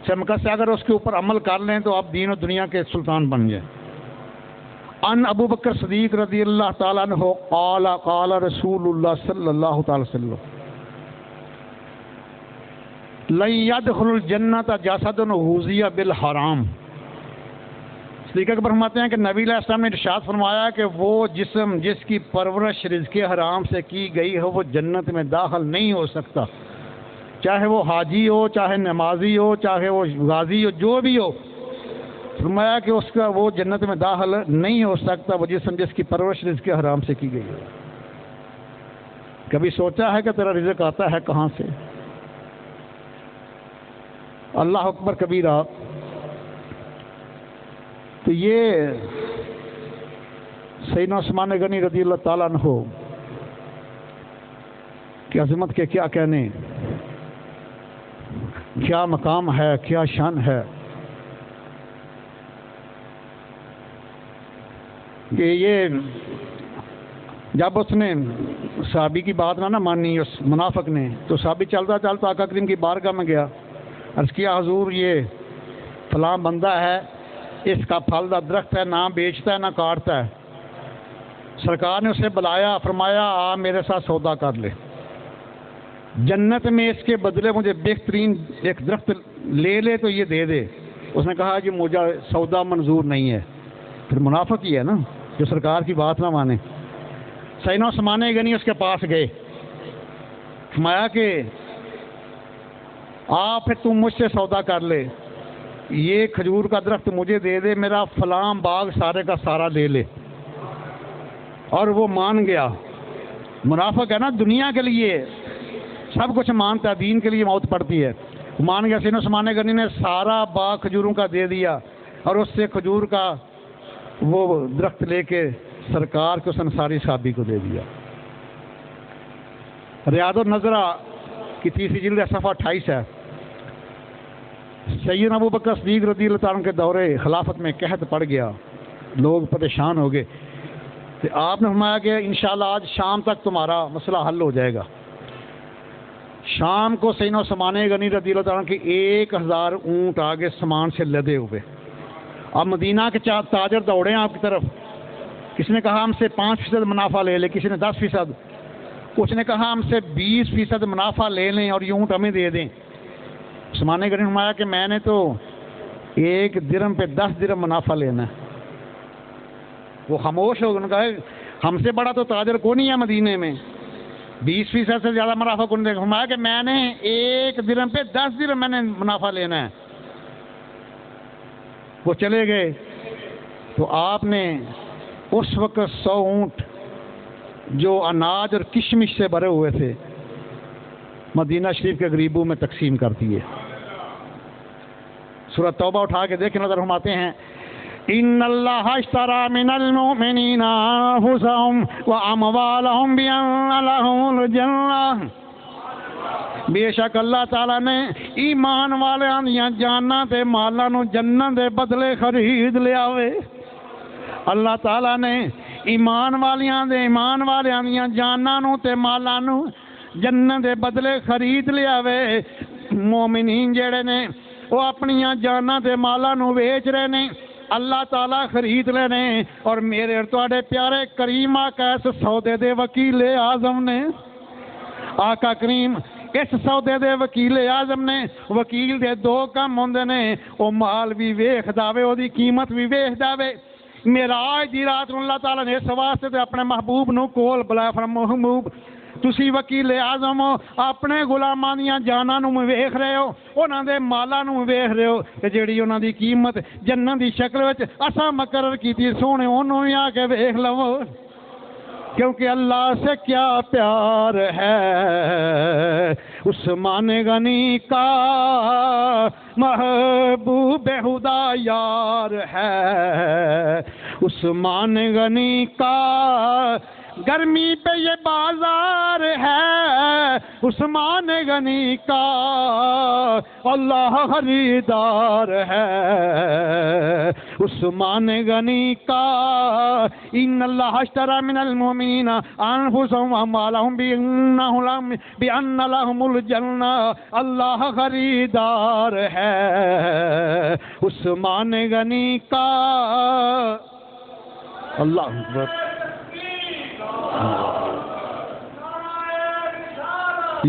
سمکت سے اگر اس کے اوپر عمل کر لیں تو آپ دین و دنیا کے سلطان بن جائیں۔ ان ابو بکر صدیق رضی اللہ تعالیٰ عنہ قال قال رسول اللہ صلی اللہ تعالی وسلم لن يدخل الجنت جسد غوذی بالحرام۔ صدیق اکبر فرماتے ہیں کہ نبی علیہ السلام نے ارشاد فرمایا کہ وہ جسم جس کی پرورش رزق حرام سے کی گئی ہو وہ جنت میں داخل نہیں ہو سکتا، چاہے وہ حاجی ہو، چاہے نمازی ہو، چاہے وہ غازی ہو، جو بھی ہو۔ فرمایا کہ اس کا وہ جنت میں داخل نہیں ہو سکتا وہ جسم جس کی پرورش رزق حرام سے کی گئی ہے۔ کبھی سوچا ہے کہ تیرا رزق آتا ہے کہاں سے؟ اللہ اکبر کبیرہ۔ تو یہ سیدنا عثمان غنی رضی اللہ تعالیٰ عنہ کی عظمت کے کیا کہنے، کیا مقام ہے، کیا شان ہے کہ یہ جب اس نے صحابی کی بات نہ مانی اس منافق نے، تو صحابی چلتا چلتا آقا کریم کی بارگاہ میں گیا، عرض کیا حضور یہ فلاں بندہ ہے، اس کا پھل دا درخت ہے، نہ بیچتا ہے نہ کاٹتا ہے۔ سرکار نے اسے بلایا، فرمایا آ میرے ساتھ سودا کر لے، جنت میں اس کے بدلے مجھے بہترین ایک درخت لے لے تو یہ دے دے۔ اس نے کہا کہ مجھے سودا منظور نہیں ہے، پھر منافق ہی ہے نا جو سرکار کی بات نہ مانے۔ سیدنا عثمان غنی اس کے پاس گئے، فرمایا کہ آ پھر تم مجھ سے سودا کر لے، یہ کھجور کا درخت مجھے دے دے، میرا فلاں باغ سارے کا سارا لے لے۔ اور وہ مان گیا۔ منافق ہے نا، دنیا کے لیے سب کچھ مانتا ہے، دین کے لیے موت پڑتی ہے۔ مان گیا۔ سیدنا عثمان غنی نے سارا باغ کھجوروں کا دے دیا اور اس سے کھجور کا وہ درخت لے کے سرکار کو انصاری صحابی کو دے دیا۔ ریاض النظرہ کی تیسری جلد صفحہ 28 ہے۔ سیدنا ابو بکر صدیق رضی اللہ تعالیٰ عنہ کے دورے خلافت میں قحط پڑ گیا، لوگ پریشان ہو گئے، تو آپ نے فرمایا کہ انشاءاللہ آج شام تک تمہارا مسئلہ حل ہو جائے گا۔ شام کو سیدنا عثمان غنی رضی اللہ تعالیٰ عنہ کے 1000 اونٹ آگے سامان سے لدے ہوئے، اب مدینہ کے تاجر دوڑے ہیں آپ کی طرف۔ کسی نے کہا ہم سے 5% منافع لے لیں، کسی نے 10%، کچھ نے کہا ہم سے 20% منافع لے لیں اور یہ اونٹ ہمیں دے دیں۔ عثمان غنی نے فرمایا کہ میں نے تو 1 درہم پہ 10 درہم منافع لینا ہے۔ وہ خاموش ہو گئے، انہوں نے کہا ہم سے بڑا تو تاجر کون نہیں ہے مدینے میں، 20% سے زیادہ منافع کون دے گا؟ فرمایا کہ میں نے 1 درہم پہ 10 درہم میں نے منافع لینا ہے۔ وہ چلے گئے تو آپ نے اس وقت 100 اونٹ جو اناج اور کشمش سے بھرے ہوئے تھے مدینہ شریف کے غریبوں میں تقسیم کر دیے۔ سورہ توبہ اٹھا کے دیکھیں، نظر فرماتے ہیں ان اللہ اشتری من المؤمنین انفسهم واموالهم بان لهم الجنہ۔ بے شک اللہ تعالیٰ نے ایمان والیاں دیاں جاناں تے مالاں نو جنت دے بدلے خرید لیا وے۔ اللہ تعالیٰ نے ایمان والیاں دیاں جاناں نو تے مالاں نو جنت دے بدلے خرید لیا وے۔ مومنین جڑے نے وہ اپنیاں جاناں تے مالاں نو ویچ رہے نے، اللہ تعالیٰ خرید لے نے، اور میرے اور تواڈے پیارے کریم آقا اس سودے دے وکیل اعظم نے، آقا کریم اس سودے دے وکیل اعظم نے، وکیل دے 2 کام ہوندے نے، او مال بھی ویکھدا وے، او دی قیمت بھی ویکھدا وے۔ معراج دی رات نوں اللہ تعالیٰ نے اس واسطے تے اپنے محبوب نو کول بلایا، فرمایا محبوب تسی وکیل اعظم ہو، اپنے غلاماں دیاں جاناں نوں ویکھ رہے ہو، انہاں دے مالاں نوں ویکھ رہے ہو، کہ جیڑی انہاں دی قیمت جنت دی شکل وچ اساں مقرر کیتی، سونے انہوں بھی آ کے ویکھ لو، کیونکہ اللہ سے کیا پیار ہے عثمان غنی کا محبوب خدا یار ہے، عثمان غنی کا گرمی پہ یہ بازار ہے عثمان غنی کا، اللہ خریدار ہے عثمان غنی کا۔ ان اللہ اشتری من المؤمنین انفسهم واموالهم بان لهم الجنہ، اللہ خریدار ہے عثمان غنی کا۔ اللہ اکبر،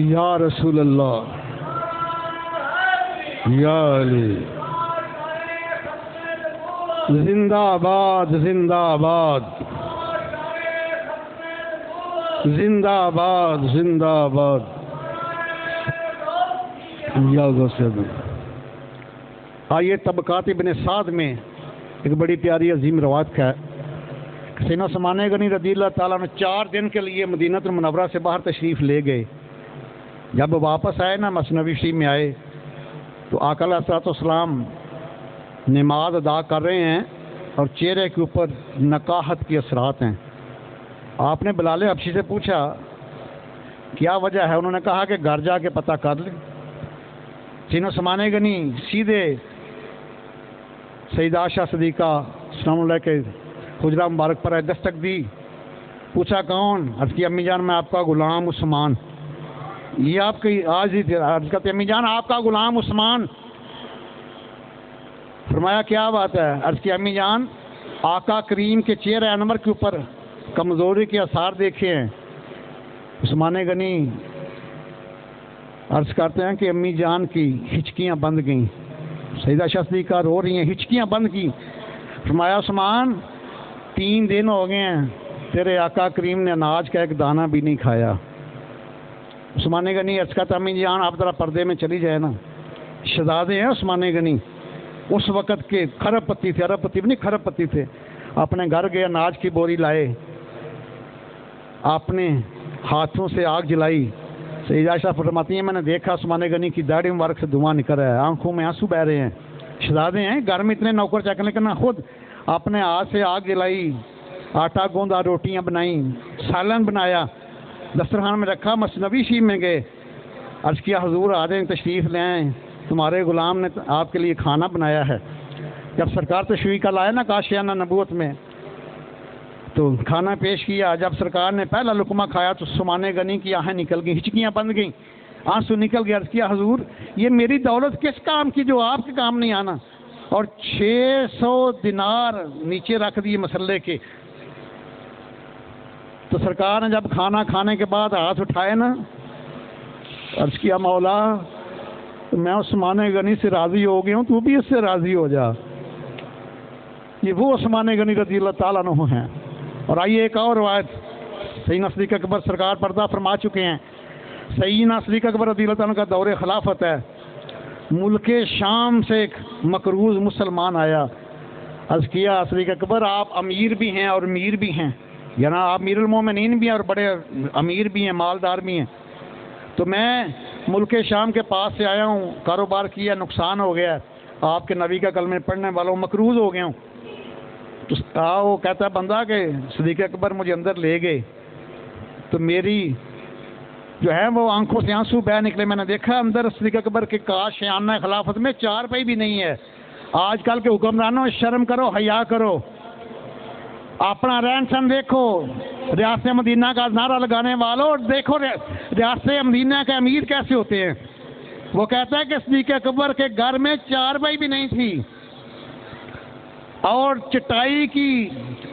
یا رسول اللہ، یا علی، زندہ آباد، زندہ آباد، زندہ آباد، زندہ آباد، یا غوث۔ آئیے طبقات ابن سعد میں ایک بڑی پیاری عظیم روایت ہے۔ سیدنا عثمان غنی رضی اللہ تعالیٰ نے 4 دن کے لیے مدینہ المنورہ سے باہر تشریف لے گئے۔ جب واپس آئے نا، مسجد نبوی شریف میں آئے تو آقا علیہ الصلوۃ والسلام نماز ادا کر رہے ہیں اور چہرے کے اوپر نقاہت کے اثرات ہیں۔ آپ نے بلال حبشی سے پوچھا کیا وجہ ہے؟ انہوں نے کہا کہ گھر جا کے پتہ کر لیں۔ سیدنا عثمان غنی سیدھے سیدہ عائشہ صدیقہ سلام اللہ کے حجرہ مبارک پر دستک دی، پوچھا کون؟ عرض کی امی جان میں آپ کا غلام عثمان۔ یہ آپ کی آج ہی عرض کرتے امی جان آپ کا غلام عثمان۔ فرمایا کیا بات ہے؟ عرض کی امی جان آقا کریم کے چہرے انور کے اوپر کمزوری کے آثار دیکھے ہیں۔ عثمان غنی عرض کرتے ہیں کہ امی جان کی ہچکیاں بند گئیں، سیدہ صدیقہ رو رہی ہیں، ہچکیاں بند کی۔ فرمایا عثمان 3 دن ہو گئے ہیں تیرے آقا کریم نے اناج کا ایک دانہ بھی نہیں کھایا۔ عثمان غنی عرض کرتا امی جان آپ ذرا پردے میں چلی جائے نا، شہزادے ہیں عثمان غنی، اس وقت کے کھرب پتی تھے، ارب پتی بھی نہیں کھرب پتی تھے۔ اپنے گھر گئے، اناج کی بوری لائے، اپنے ہاتھوں سے آگ جلائی۔ سیدہ عائشہ فرماتی ہیں میں نے دیکھا عثمان غنی کی داڑھی مبارک سے دھواں نکل رہا ہے، آنکھوں میں آنسو بہ رہے ہیں۔ شہزادے ہیں، گھر میں اتنے نوکر چاکر، لیکن خود اپنے ہاتھ سے آگ جلائی، آٹا گوندا، روٹیاں بنائیں، سالن بنایا، دسترخوان میں رکھا، مسجد نبوی شریف میں گئے، عرض کیا حضور آ جائیں، تشریف لے آئیں، تمہارے غلام نے آپ کے لیے کھانا بنایا ہے۔ جب سرکار تشریف کا لائے نا کاشیانہ نبوت میں تو کھانا پیش کیا۔ جب سرکار نے پہلا لقمہ کھایا تو عثمان غنی کی آہیں نکل گئیں، ہچکیاں بند گئیں، آنسو نکل گئے۔ عرض کیا حضور یہ میری دولت کس کام کی جو آپ کے کام نہیں آنا؟ اور 600 دینار نیچے رکھ دیے مسلے کے۔ تو سرکار نے جب کھانا کھانے کے بعد ہاتھ اٹھائے نا، عرض کیا مولا میں عثمان غنی سے راضی ہو گیا ہوں، تو بھی اس سے راضی ہو جا۔ یہ وہ عثمان غنی رضی اللہ تعالیٰ عنہ ہیں۔ اور آئیے ایک اور روایت، سیدنا صدیق اکبر سرکار پردہ فرما چکے ہیں۔ سیدنا صدیق اکبر رضی اللہ تعالیٰ عنہ کا دور خلافت ہے۔ ملک شام سے ایک مقروض مسلمان آیا، عرض کیا صدیق اکبر آپ امیر بھی ہیں اور امیر بھی ہیں، یعنی آپ امیر المومنین بھی ہیں اور بڑے امیر بھی ہیں، مالدار بھی ہیں، تو میں ملک شام کے پاس سے آیا ہوں، کاروبار کیا، نقصان ہو گیا، آپ کے نبی کا کلمہ پڑھنے والوں مقروض ہو گیا ہوں۔ تو وہ کہتا ہے بندہ کہ صدیق اکبر مجھے اندر لے گئے تو میری جو ہے وہ آنکھوں سے آنسو بہ نکلے۔ میں نے دیکھا اندر صدیق اکبر کے کاش شیانہ خلافت میں 4 روپے بھی نہیں ہے۔ آج کل کے حکمرانوں شرم کرو، حیا کرو، اپنا رہن سہن دیکھو، ریاست مدینہ کا نعرہ لگانے والوں دیکھو ریاست مدینہ کے امیر کیسے ہوتے ہیں۔ وہ کہتا ہے کہ صدیق اکبر کے گھر میں 4 روپے بھی نہیں تھی اور چٹائی کی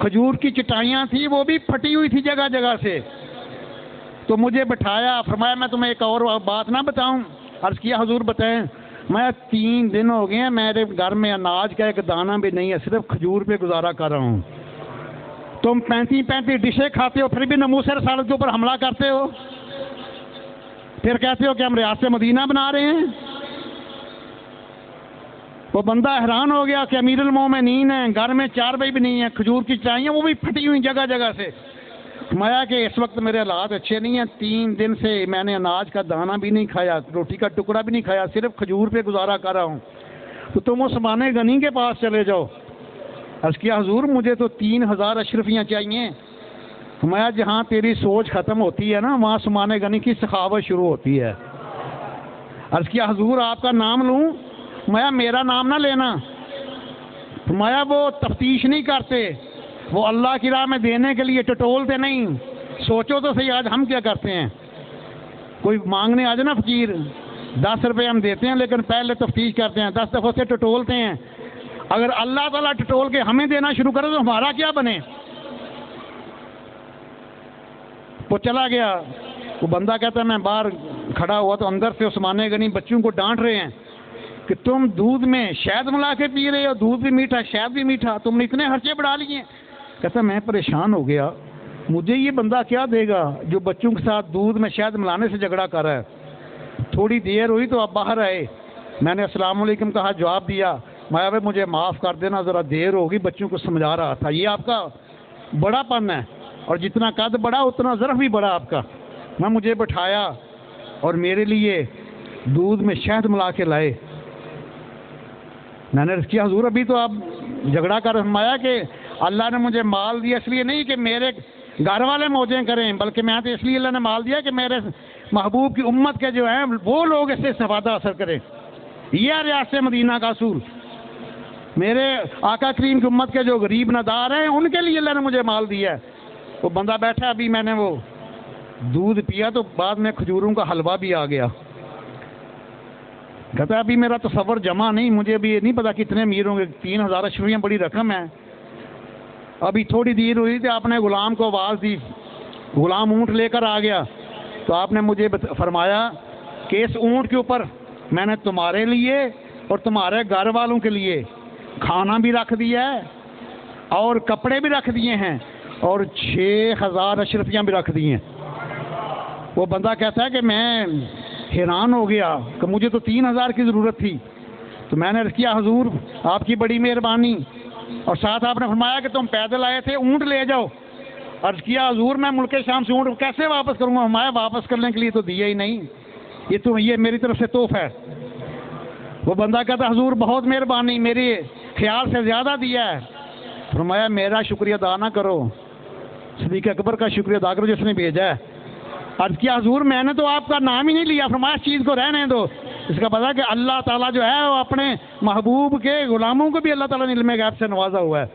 کھجور کی چٹائیاں تھیں، وہ بھی پھٹی ہوئی تھی جگہ جگہ سے۔ تو مجھے بٹھایا، فرمایا میں تمہیں ایک اور بات نہ بتاؤں؟ عرض کیا حضور بتائیں۔ میں 3 دن ہو گئے ہیں میرے گھر میں اناج کا ایک دانہ بھی نہیں ہے، صرف کھجور پہ گزارا کر رہا ہوں۔ تم 35 ڈشیں کھاتے ہو، پھر بھی ناموس رسالت کے اوپر حملہ کرتے ہو، پھر کہتے ہو کہ ہم ریاست مدینہ بنا رہے ہیں۔ وہ بندہ حیران ہو گیا کہ امیر المومنین ہیں، گھر میں 4 روپے بھی نہیں ہے، کھجور کی چٹائیاں وہ بھی پھٹی ہوئی جگہ جگہ سے۔ فرمایا کہ اس وقت میرے حالات اچھے نہیں ہیں، 3 دن سے میں نے اناج کا دانہ بھی نہیں کھایا، روٹی کا ٹکڑا بھی نہیں کھایا، صرف کھجور پہ گزارا کر رہا ہوں۔ تو تم عثمان غنی کے پاس چلے جاؤ۔ عرض کیا حضور مجھے تو 3000 اشرفیاں چاہیے۔ فرمایا جہاں تیری سوچ ختم ہوتی ہے نا وہاں عثمان غنی کی سخاوت شروع ہوتی ہے۔ عرض کیا حضور آپ کا نام لوں؟ فرمایا میرا نام نہ لینا۔ فرمایا وہ تفتیش نہیں کرتے، وہ اللہ کی راہ میں دینے کے لیے ٹٹولتے نہیں۔ سوچو تو صحیح آج ہم کیا کرتے ہیں، کوئی مانگنے آ جائے نا فقیر 10 روپے ہم دیتے ہیں لیکن پہلے تفتیش کرتے ہیں، 10 دفعہ سے ٹٹولتے ہیں۔ اگر اللہ تعالیٰ ٹٹول کے ہمیں دینا شروع کرے تو ہمارا کیا بنے؟ وہ چلا گیا، وہ بندہ کہتا ہے میں باہر کھڑا ہوا تو اندر سے عثمان غنی بچوں کو ڈانٹ رہے ہیں کہ تم دودھ میں شہد ملا کے پی رہے ہو، دودھ بھی میٹھا شہد بھی میٹھا، تم نے اتنے خرچے بڑھا لیے۔ کہتا میں پریشان ہو گیا، مجھے یہ بندہ کیا دے گا جو بچوں کے ساتھ دودھ میں شہد ملانے سے جھگڑا کر رہا ہے۔ تھوڑی دیر ہوئی تو اب باہر آئے، میں نے السلام علیکم کہا، جواب دیا، مایا بھائی مجھے معاف کر دینا، ذرا دیر ہوگی، بچوں کو سمجھا رہا تھا۔ یہ آپ کا بڑا پن ہے، اور جتنا قد بڑا اتنا ظرف بھی بڑا آپ کا۔ میں مجھے بٹھایا اور میرے لیے دودھ میں شہد ملا کے لائے۔ میں نے عرض کیا حضور ابھی تو آپ جھگڑا کر، فرمایا کہ اللہ نے مجھے مال دیا اس لیے نہیں کہ میرے گھر والے موجیں کریں، بلکہ میں تو اس لیے اللہ نے مال دیا کہ میرے محبوب کی امت کے جو ہیں وہ لوگ اس سے استفادہ حاصل کریں۔ یہ ریاست مدینہ کا اصول، میرے آقا کریم کی امت کے جو غریب ندار ہیں ان کے لیے اللہ نے مجھے مال دیا ہے۔ وہ بندہ بیٹھا، ابھی میں نے وہ دودھ پیا تو بعد میں کھجوروں کا حلوہ بھی آ گیا۔ کہتا ہے ابھی میرا تصور جمع نہیں، مجھے ابھی نہیں پتا کتنے امیر ہوں گے، 3000 اشرویاں بڑی رقم ہے۔ ابھی تھوڑی دیر ہوئی تھی، آپ نے غلام کو آواز دی، غلام اونٹ لے کر آ گیا تو آپ نے مجھے فرمایا کہ اس اونٹ کے اوپر میں نے تمہارے لیے اور تمہارے گھر والوں کے لیے کھانا بھی رکھ دیا ہے اور کپڑے بھی رکھ دیے ہیں اور 6000 اشرفیاں بھی رکھ دی ہیں۔ وہ بندہ کہتا ہے کہ میں حیران ہو گیا کہ مجھے تو 3000 کی ضرورت تھی۔ تو میں نے عرض کیا حضور آپ کی بڑی مہربانی، اور ساتھ آپ نے فرمایا کہ تم پیدل آئے تھے، اونٹ لے جاؤ۔ عرض کیا حضور میں ملک شام سے اونٹ کیسے واپس کروں گا؟ فرمایا واپس کرنے کے لیے تو دیا ہی نہیں، یہ میری طرف سے تحفہ ہے۔ وہ بندہ کہتا حضور بہت مہربانی، میری خیال سے زیادہ دیا ہے۔ فرمایا میرا شکریہ ادا نہ کرو، صدیق اکبر کا شکریہ ادا کرو جس نے بھیجا ہے۔ عرض کیا حضور میں نے تو آپ کا نام ہی نہیں لیا۔ فرمایا اس چیز کو رہنے دو، اس کا پتہ کہ اللہ تعالیٰ جو ہے وہ اپنے محبوب کے غلاموں کو بھی اللہ تعالیٰ نے علم غیب سے نوازا ہوا ہے۔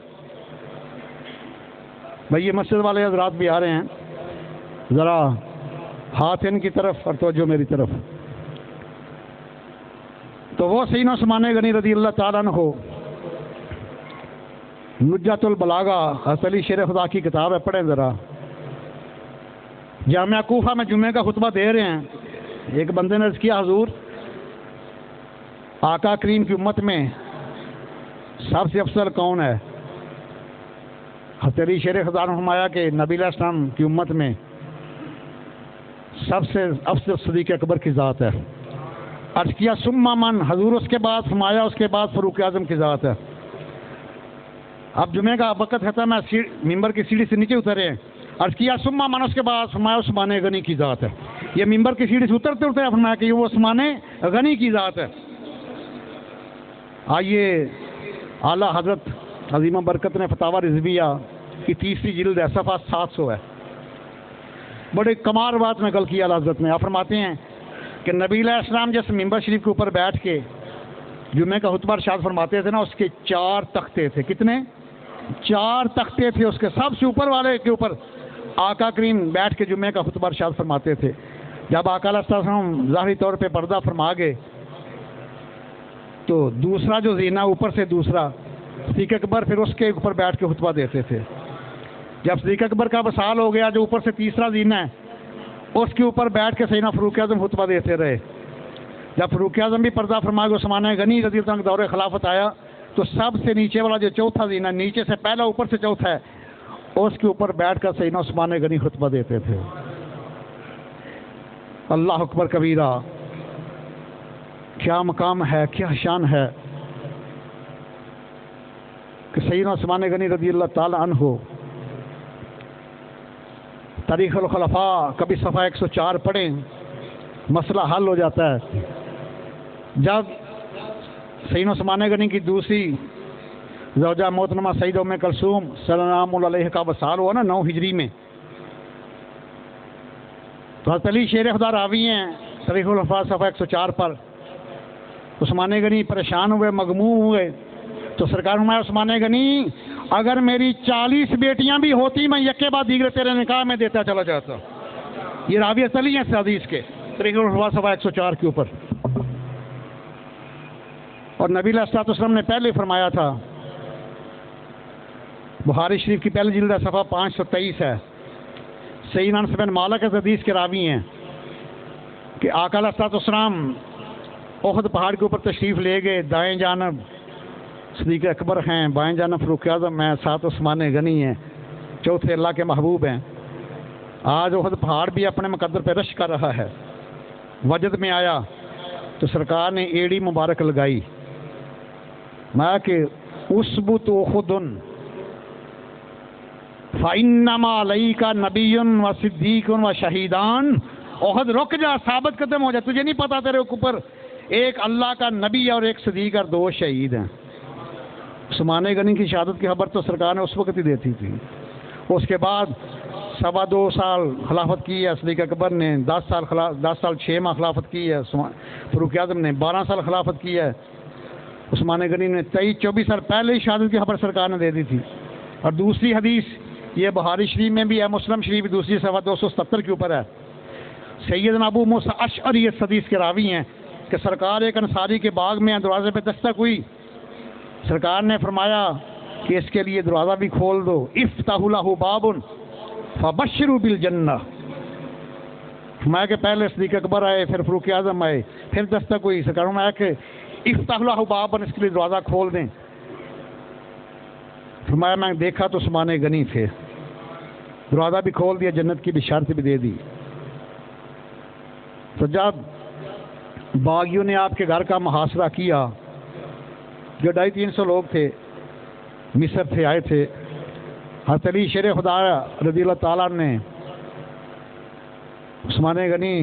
بھائی یہ مسجد والے حضرات بھی آ رہے ہیں، ذرا ہاتھ ان کی طرف اور توجہ میری طرف۔ تو وہ سیدنا عثمان غنی رضی اللہ تعالیٰ عنہ، نجات البلاغہ حضرت علی شیر خدا کی کتاب ہے، پڑھیں ذرا۔ جامعہ کوفہ میں جمعے کا خطبہ دے رہے ہیں، ایک بندے نے عرض کیا حضور آقا کریم کی امت میں سب سے افضل کون ہے؟ حضرت علی شیر خدا نے فرمایا کہ نبی علیہ السلام کی امت میں سب سے افضل صدیق اکبر کی ذات ہے۔ عرض کیا ثم من؟ حضور اس کے بعد فرمایا اس کے بعد فاروق اعظم کی ذات ہے۔ اب جمعے کا وقت ہے، میں ممبر کی سیڑھی سے نیچے اترے ہیں، عرض کیا ثم من؟ اس کے بعد فرمایا عثمان غنی کی ذات ہے۔ یہ ممبر کی سیڑھی سے اترتے اترتے فرمایا کہ وہ عثمان غنی کی ذات ہے۔ آئیے اعلیٰ حضرت عظیمہ برکت نے فتاوی رضویہ کی 30 جلد ہے، صفحہ 700 ہے، بڑے کمال بات نقل کی اعلیٰ حضرت نے۔ آپ فرماتے ہیں کہ نبی علیہ السلام جس ممبر شریف کے اوپر بیٹھ کے جمعے کا خطبہ ارشاد فرماتے تھے نا، اس کے 4 تختے تھے۔ کتنے؟ 4 تختے تھے، اس کے سب سے اوپر والے کے اوپر آقا کریم بیٹھ کے جمعے کا خطبہ ارشاد فرماتے تھے۔ جب آقا علیہ السلام ظاہری طور پہ پردہ فرما گئے تو دوسرا جو زینہ اوپر سے دوسرا صدیق اکبر پھر اس کے اوپر بیٹھ کے خطبہ دیتے تھے۔ جب صدیق اکبر کا وصال ہو گیا، جو اوپر سے تیسرا زینہ ہے اس کے اوپر بیٹھ کے سیدنا فاروق اعظم خطبہ دیتے رہے۔ جب فاروق اعظم بھی پردہ فرما کے عثمان غنی رضی اللہ عنہ دور خلافت آیا تو سب سے نیچے والا جو چوتھا زینہ، نیچے سے پہلا اوپر سے چوتھا ہے، اس کے اوپر بیٹھ کر سیدنا عثمان غنی خطبہ دیتے تھے۔ اللہ اکبر کبیرہ، کیا مقام ہے، کیا شان ہے کہ سیدنا عثمان غنی رضی اللہ تعالی عنہ۔ تاریخ الخلفاء کبھی صفحہ 104 پڑھیں، مسئلہ حل ہو جاتا ہے۔ جب سیدنا عثمان غنی کی دوسری زوجہ محترمہ سیدہ ام کلثوم سلام علیہ کا وصال ہوا نا 9 ہجری میں، حضرت علی شیر خدا راوی ہیں تاریخ الوفات صفحہ 104 پر، عثمان غنی پریشان ہوئے، مغموم ہوئے، تو سرکار فرمایا عثمان غنی اگر میری 40 بیٹیاں بھی ہوتی میں یکے بعد دیگر تیرے نکاح میں دیتا چلا جاتا. یہ راوی علی ہیں اس حدیث کے تاریخ الوفات صفحہ 104 کے اوپر. اور نبی علیہ الصلوۃ والسلام نے پہلے فرمایا تھا، بخاری شریف کی پہلی جلد صفحہ 523 ہے، سیدنا انس بن مالک اس حدیث کے راوی ہیں کہ آقا علیہ الصلوۃ والسلام احد پہاڑ کے اوپر تشریف لے گئے، دائیں جانب صدیق اکبر ہیں، بائیں جانب فاروق اعظم ہیں، ساتھ عثمان غنی ہیں، چوتھے اللہ کے محبوب ہیں. آج احد پہاڑ بھی اپنے مقدر پہ رش کر رہا ہے. وجد میں آیا تو سرکار نے ایڑی مبارک لگائی، میں کہ اثبت احد فَإِنَّمَا عَلَيْكَ نَبِيٌّ وَصِدِّيقٌ وَشَهِيدَانِ. احد رک جا، ثابت قدم ہو جا، تجھے نہیں پتا تیرے اوپر ایک اللہ کا نبی اور ایک صدیق اور 2 شہید ہیں. عثمان غنی کی شہادت کی خبر تو سرکار نے اس وقت ہی دیتی تھی. اس کے بعد 2.25 سال خلافت کی ہے صدیق اکبر نے، 10 سال 6 ماہ خلافت کی ہے فاروق اعظم نے، 12 سال خلافت کی ہے. عثمان غنی نے 23-24 سال پہلے ہی شہادت کی خبر سرکار نے دے دی تھی. اور دوسری حدیث یہ بخاری شریف میں بھی ہے، مسلم شریف دوسری صفحہ 270 کے اوپر ہے. سیدنا ابو موسیٰ اشعری اس حدیث کے راوی ہیں کہ سرکار ایک انصاری کے باغ میں دروازے پہ دستک ہوئی، سرکار نے فرمایا کہ اس کے لیے دروازہ بھی کھول دو، افتح لہ باب فبشروا بالجنہ. فرمایا کہ پہلے صدیق اکبر آئے، پھر فاروق اعظم آئے، پھر دستک ہوئی، سرکار نے فرمایا کہ افتح لہ باب، اس کے لیے دروازہ کھول دیں. فرمایا میں دیکھا تو عثمان غنی تھے، دروازہ بھی کھول دیا، جنت کی بشارت بھی دے دی. تو جب باغیوں نے آپ کے گھر کا محاصرہ کیا، جو 250-300 لوگ تھے، مصر سے آئے تھے، حضرت علی شیر خدا رضی اللہ تعالیٰ نے عثمان غنی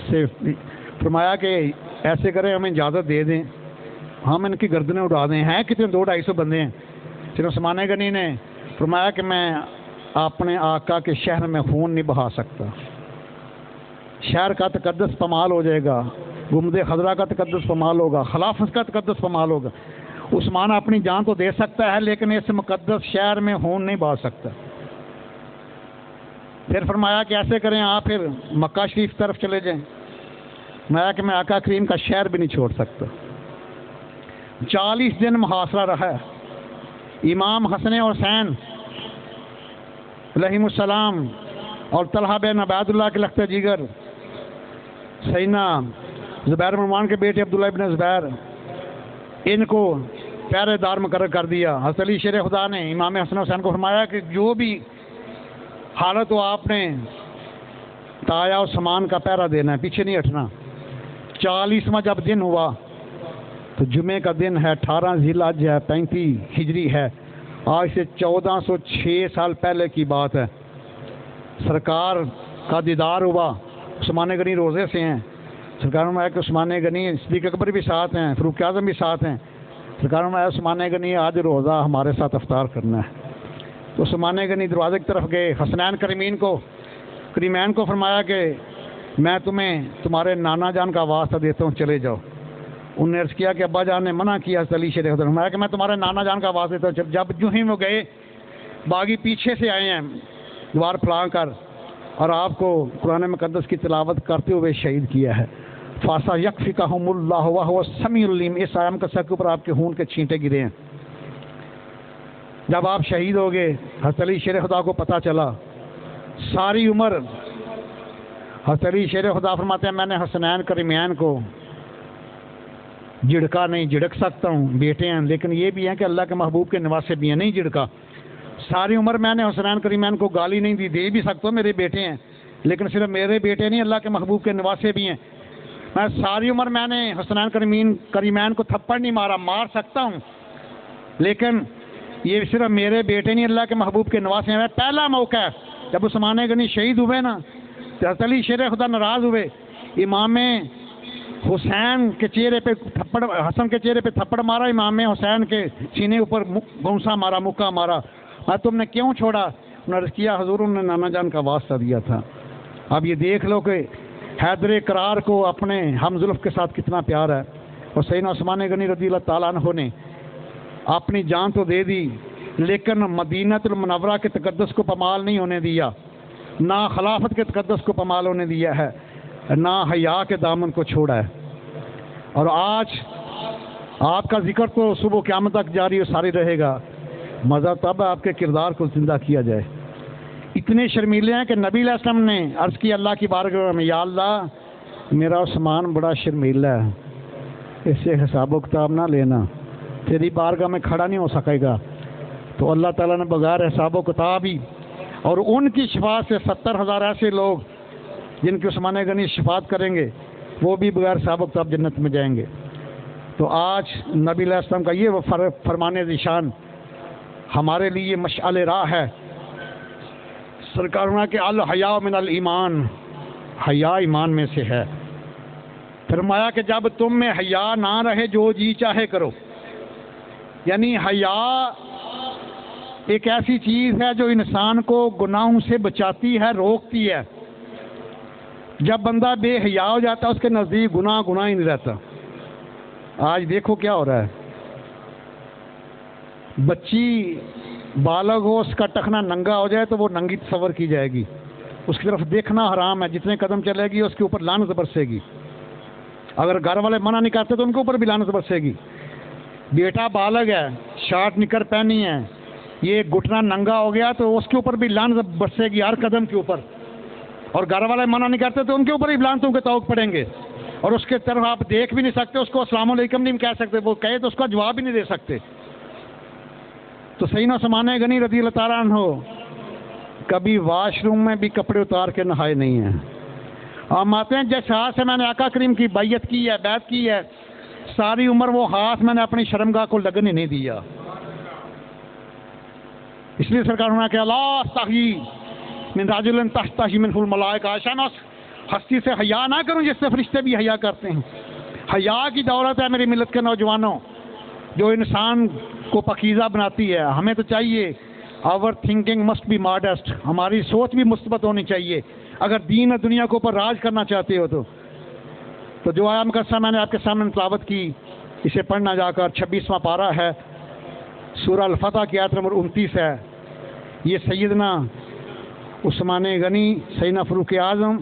سے فرمایا کہ ایسے کریں ہمیں اجازت دے دیں، ہم ان کی گردنیں اڑا دیں. ہیں کتنے 200-250 بندے ہیں. پھر عثمان غنی نے فرمایا کہ میں اپنے آقا کے شہر میں خون نہیں بہا سکتا، شہر کا تقدس پامال ہو جائے گا، گنبد خضرا کا تقدس پامال ہوگا، خلافت کا تقدس پامال ہوگا. عثمان اپنی جان تو دے سکتا ہے لیکن اس مقدس شہر میں خون نہیں بہا سکتا. پھر فرمایا کہ ایسے کریں آپ پھر مکہ شریف طرف چلے جائیں. فرمایا کہ میں آقا کریم کا شہر بھی نہیں چھوڑ سکتا. 40 دن محاصرہ رہا ہے. امام حسن اور حسین علیہم السلام اور طلحہ بن عبید اللہ کے لخت جگر، سیدنا زبیر بن عوام کے بیٹے عبداللہ بن زبیر، ان کو پہرے دار مقرر کر دیا. حضرت علی شیر خدا نے امام حسن حسین کو فرمایا کہ جو بھی حالت ہو آپ نے تایا اور سامان کا پہرا دینا ہے، پیچھے نہیں ہٹنا. 40واں جب دن ہوا تو جمعے کا دن ہے، 18 ذی الحجہ ہے، 35 ہجری ہے، آج سے 1406 سال پہلے کی بات ہے. سرکار کا دیدار ہوا. عثمان غنی روزے سے ہیں. سرکار نے کہ عثمان غنی، صدیق اکبر بھی ساتھ ہیں، فاروق اعظم بھی ساتھ ہیں. سرکار نے عثمان غنی آج روزہ ہمارے ساتھ افطار کرنا ہے. تو عثمان غنی دروازے کی طرف گئے. حسنین کریمین کو فرمایا کہ میں تمہیں تمہارے نانا جان کا واسطہ دیتا ہوں، چلے جاؤ. انہوں نے عرض کیا کہ ابا جان نے منع کیا. علی شیر خدا نے فرمایا کہ میں تمہارے نانا جان کا واسطہ دیتا ہوں. جب جو ہی وہ گئے، باغی پیچھے سے آئے ہیں دوار پھیلا کر اور آپ کو قرآن مقدس کی تلاوت کرتے ہوئے شہید کیا ہے. فاسا یکفکہم اللہ وہو السمیع العلیم. اس آیت کے سر کے اوپر آپ کے خون کے چھینٹے گرے ہیں. جب آپ شہید ہو گئے، حضرت علی شیر خدا کو پتہ چلا. ساری عمر حضرت علی شیر خدا فرماتے ہیں میں نے حسنین کریمین کو جھڑکا نہیں، جھڑک سکتا ہوں، بیٹے ہیں لیکن یہ بھی ہیں کہ اللہ کے محبوب کے نواسے بھی ہیں، نہیں جھڑکا. ساری عمر میں نے حسنین کریمین کو گالی نہیں دی، دے بھی سکتا ہوں، میرے بیٹے ہیں، لیکن صرف میرے بیٹے نہیں، اللہ کے محبوب کے نواسے بھی ہیں. میں ساری عمر میں نے حسنین کریمین کو تھپڑ نہیں مارا، مار سکتا ہوں لیکن یہ صرف میرے بیٹے نہیں، اللہ کے محبوب کے نواسے ہیں. پہلا موقع ہے جب عثمان غنی شہید ہوئے نا، حضرت علی شیر خدا ناراض ہوئے. امام حسین کے چہرے پہ تھپڑ، حسن کے چہرے پہ تھپڑ مارا، امام حسین کے سینے اوپر گونسا مارا، مکہ مارا. تم نے کیوں چھوڑا؟ انہوں نے عرض کیا حضور انہوں نے نانا جان کا واسطہ دیا تھا. اب یہ دیکھ لو کہ حیدر کرار کو اپنے ہم زلف کے ساتھ کتنا پیار ہے، اور سیدنا عثمان غنی رضی اللہ تعالیٰ عنہ نے اپنی جان تو دے دی لیکن مدینہ المنورہ کے تقدس کو پامال نہیں ہونے دیا، نہ خلافت کے تقدس کو پامال ہونے دیا ہے، نہ حیا کے دامن کو چھوڑا ہے۔ اور آج آپ کا ذکر تو صبح قیامت تک جاری و ساری رہے گا، مزہ تب آپ کے کردار کو زندہ کیا جائے۔ اتنے شرمیلے ہیں کہ نبی علیہ السلام نے عرض کی اللہ کی بارگاہ میں، یا اللہ میرا عثمان بڑا شرمیلا ہے، اس سے حساب و کتاب نہ لینا، تیری بارگاہ میں کھڑا نہیں ہو سکے گا۔ تو اللہ تعالیٰ نے بغیر حساب و کتاب ہی اور ان کی شفاعت سے 70,000 ایسے لوگ جن کی عثمان غنی شفاعت کریں گے وہ بھی بغیر حساب و کتاب جنت میں جائیں گے۔ تو آج نبی علیہ السلام کا یہ فرمان ذیشان ہمارے لیے مشعل راہ ہے۔ سرکار نے کہ الحیاء من الایمان، حیا ایمان میں سے ہے۔ فرمایا کہ جب تم میں حیا نہ رہے جو جی چاہے کرو، یعنی حیا ایک ایسی چیز ہے جو انسان کو گناہوں سے بچاتی ہے، روکتی ہے۔ جب بندہ بے حیا ہو جاتا ہے اس کے نزدیک گناہ ہی نہیں رہتا۔ آج دیکھو کیا ہو رہا ہے، بچی بالغ ہو، اس کا ٹخنا ننگا ہو جائے تو وہ ننگی تصور کی جائے گی، اس کی طرف دیکھنا حرام ہے، جتنے قدم چلے گی اس کے اوپر لعنت برسے گی، اگر گھر والے منع نہیں کرتے تو ان کے اوپر بھی لعنت برسے گی۔ بیٹا بالغ ہے، شارٹ نکر پہنی ہے، یہ گھٹنا ننگا ہو گیا تو اس کے اوپر بھی لعنت برسے گی ہر قدم کے اوپر، اور گھر والے منع نہیں کرتے تو ان کے اوپر بھی لعنتوں کے طوق پڑیں گے، اور اس کے طرف آپ دیکھ بھی نہیں سکتے، اس کو السلام علیکم نہیں کہہ سکتے، وہ کہے تو اس کا جواب بھی نہیں دے سکتے۔ تو سیدنا عثمان غنی رضی اللہ تعالیٰ عنہ کبھی واش روم میں بھی کپڑے اتار کے نہائے نہیں ہیں۔ ہم آتے ہیں جس ہاتھ سے میں نے آقا کریم کی بیعت کی ہے، بیعت کی ہے، ساری عمر وہ ہاتھ میں نے اپنی شرمگاہ کو لگنے نہیں دیا۔ اس لیے سرکار ہونا کہ لا استحی من رجل تستحی منہ الملائکہ، عائشہ میں ہستی سے حیا نہ کروں جس سے فرشتے بھی حیا کرتے ہیں۔ حیا کی دولت ہے میری ملت کے نوجوانوں جو انسان کو پاکیزہ بناتی ہے۔ ہمیں تو چاہیے our thinking must be modest, ہماری سوچ بھی مثبت ہونی چاہیے اگر دین اور دنیا کے اوپر راج کرنا چاہتے ہو تو جو آیا مقدسہ میں نے آپ کے سامنے تلاوت کی، اسے پڑھنا جا کر 26واں پارہ ہے، سورہ الفتح کی آیت نمبر 29 ہے۔ یہ سیدنا عثمان غنی، سیدنا فاروق اعظم،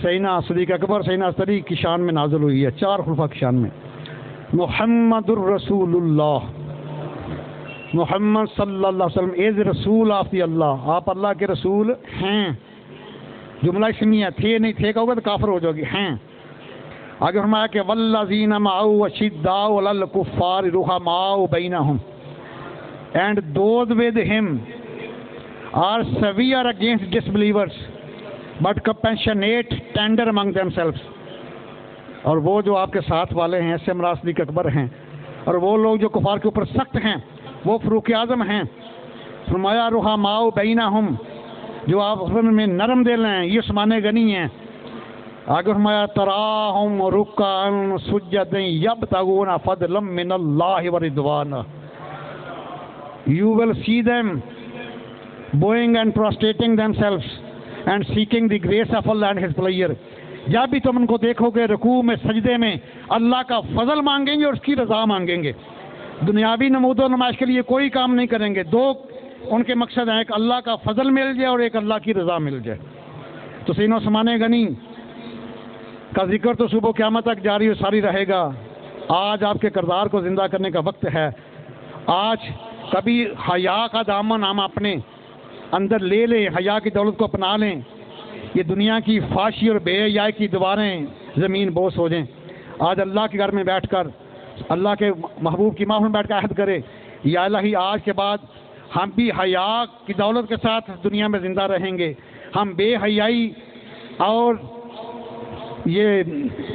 سیدنا صدیق اکبر، سیدنا صدیق کی شان میں نازل ہوئی ہے، 4 خلفاء کی شان میں۔ محمد الرسول اللہ، محمد صلی اللہ علیہ وسلم از رسول آف دی اللہ، آپ اللہ کے رسول ہیں۔ جملہ اسمیہ تھے نہیں، تھے کہو گے تو کافر ہو جاؤ گے، ہیں۔ آگے فرمایا کہ والذین معه اشداء علی الکفار رحماء بینہم، and those with him are severe against disbelievers but compassionate, tender among themselves۔ اور وہ جو آپ کے ساتھ والے ہیں ایسے مراد صدیق اکبر ہیں، اور وہ لوگ جو کفار کے اوپر سخت ہیں وہ فاروق اعظم ہیں۔ فرمایا رحماء بینہم، جو آپ میں نرم دل ہیں یہ عثمان غنی ہیں۔ آگے فرمایا تراہم رکعا سجدا یبتغون فضلا من اللہ ورضوانا، you will see them bowing and prostrating themselves and seeking the grace of Allah and his pleasure۔ جب بھی تم ان کو دیکھو گے رکوع میں، سجدے میں اللہ کا فضل مانگیں گے اور اس کی رضا مانگیں گے، دنیاوی نمود و نمائش کے لیے کوئی کام نہیں کریں گے۔ دو ان کے مقصد ہیں، ایک اللہ کا فضل مل جائے اور ایک اللہ کی رضا مل جائے۔ تو سیدنا عثمان غنی کا ذکر تو صبح قیامت تک جاری و ساری رہے گا۔ آج آپ کے کردار کو زندہ کرنے کا وقت ہے۔ آج کبھی حیا کا دامن ہم اپنے اندر لے لیں، حیا کی دولت کو اپنا لیں، یہ دنیا کی فحاشی اور بے حیائی کی دیواریں زمین بوس ہو جائیں۔ آج اللہ کے گھر میں بیٹھ کر، اللہ کے محبوب کی محفل میں بیٹھ کر عہد کرے، یا الہی آج کے بعد ہم بھی حیا کی دولت کے ساتھ دنیا میں زندہ رہیں گے، ہم بے حیائی اور یہ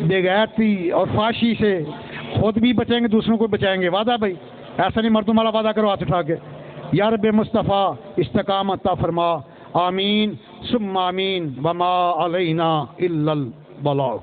بے غیرتی اور فحاشی سے خود بھی بچیں گے، دوسروں کو بچائیں گے۔ وعدہ بھائی، ایسا نہیں مردوں والا وعدہ کرو ہاتھ اٹھا کے۔ یا رب مصطفیٰ استقامت عطا فرما، آمین ثم آمین، وما علینا الا البلاغ۔